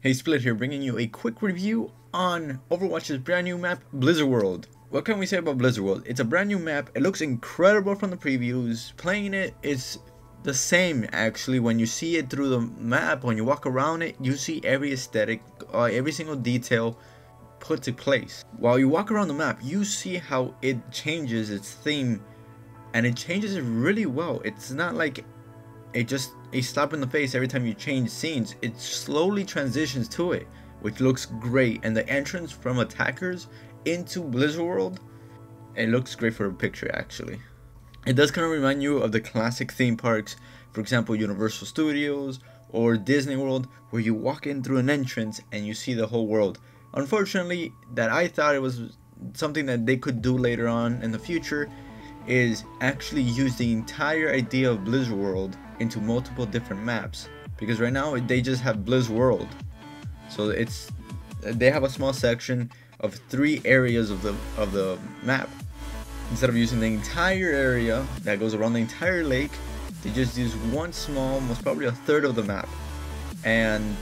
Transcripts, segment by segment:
Hey, Split here, bringing you a quick review on Overwatch's brand new map, Blizzard World. What can we say about Blizzard World? It's a brand new map. It looks incredible from the previews. Playing it is the same actually. When you see it through the map, when you walk around it, you see every aesthetic, every single detail put to place. While you walk around the map, you see how it changes its theme, and it changes it really well. It's not like just a slap in the face every time you change scenes. It slowly transitions to it, which looks great. And the entrance from attackers into Blizzard World, it looks great for a picture actually. It does kind of remind you of the classic theme parks, for example Universal Studios or Disney World, where you walk in through an entrance and you see the whole world. Unfortunately, that I thought it was something that they could do later on in the future, is actually use the entire idea of Blizzard World into multiple different maps, because right now they just have Blizzard World. So they have a small section of 3 areas of the map. Instead of using the entire area that goes around the entire lake, they just use one small, most probably a third of the map, and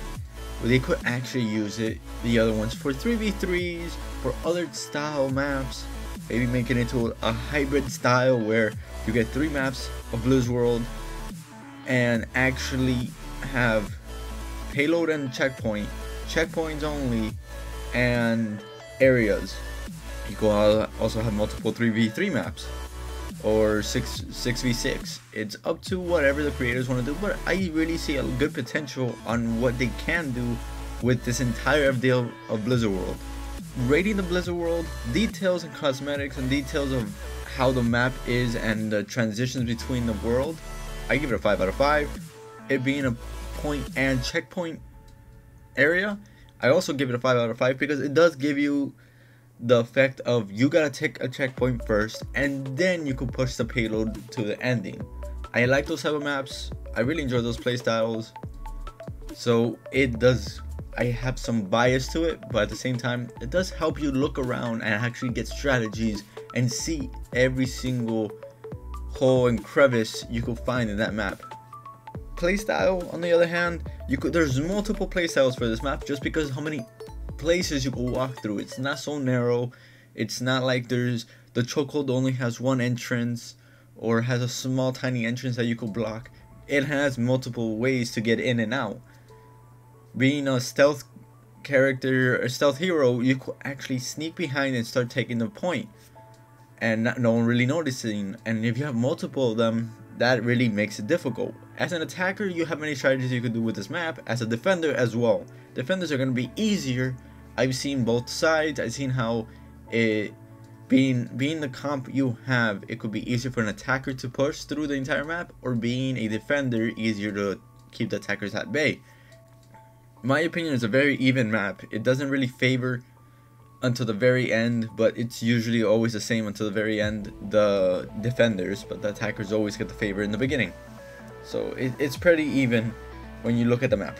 they could actually use the other ones for 3v3s, for other style maps. Maybe make it into a hybrid style where you get 3 maps of Blizzard World and actually have payload and checkpoints only, and areas. You could also have multiple 3v3 maps or 6v6. It's up to whatever the creators want to do, but I really see a good potential on what they can do with this entire deal of Blizzard World. Rating the Blizzard World, details and cosmetics and details of how the map is and the transitions between the world, I give it a 5 out of 5. It being a point and checkpoint area, I also give it a 5 out of 5 because it does give you the effect of you gotta take a checkpoint first and then you can push the payload to the ending. I like those type of maps. I really enjoy those playstyles. So it does, I have some bias to it, but at the same time it does help you look around and actually get strategies and see every single hole and crevice you could find in that map. Playstyle, on the other hand, there's multiple playstyles for this map just because how many places you can walk through. It's not so narrow. It's not like the chokehold only has one entrance or has a small tiny entrance that you could block. It has multiple ways to get in and out. Being a stealth character, a stealth hero, you could actually sneak behind and start taking the point and no one really noticing. And if you have multiple of them, that really makes it difficult. As an attacker, you have many strategies you can do with this map. As a defender as well, defenders are going to be easier. I've seen both sides. I've seen how it being the comp you have, it could be easier for an attacker to push through the entire map, or being a defender, easier to keep the attackers at bay. In my opinion, it's a very even map. It doesn't really favor until the very end, but it's usually always the same until the very end, the defenders, but the attackers always get the favor in the beginning. So it's pretty even when you look at the map.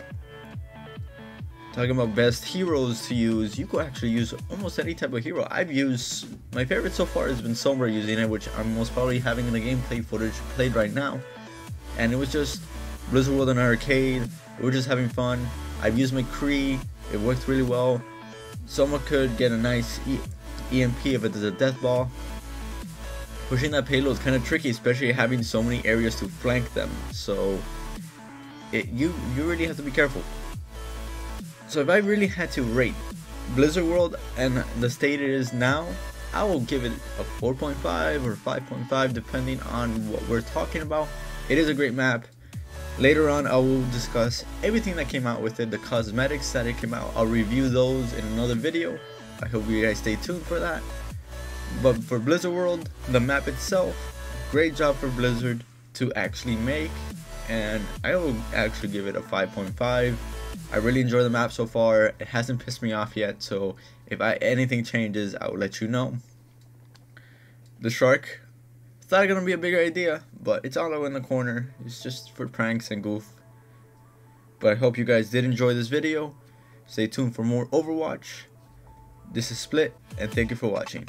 Talking about best heroes to use, you could actually use almost any type of hero. I've used, my favorite so far has been Sombra using it, which I'm most probably having in the gameplay footage played right now. And it was just Blizzard World in an arcade. We were just having fun. I've used McCree, it worked really well. Someone could get a nice EMP if it is a death ball. Pushing that payload is kind of tricky, especially having so many areas to flank them. So you really have to be careful. So if I really had to rate Blizzard World and the state it is now, I will give it a 4.5 or 5.5 depending on what we're talking about. It is a great map. Later on, I will discuss everything that came out with it, the cosmetics that it came out. I'll review those in another video. I hope you guys stay tuned for that. But for Blizzard World, the map itself, great job for Blizzard to actually make, and I will actually give it a 5.5. I really enjoy the map so far. It hasn't pissed me off yet, so if anything changes, I will let you know. The shark, thought it gonna be a bigger idea, but it's all the way in the corner. It's just for pranks and goof. But I hope you guys did enjoy this video. Stay tuned for more Overwatch. This is Split, and thank you for watching.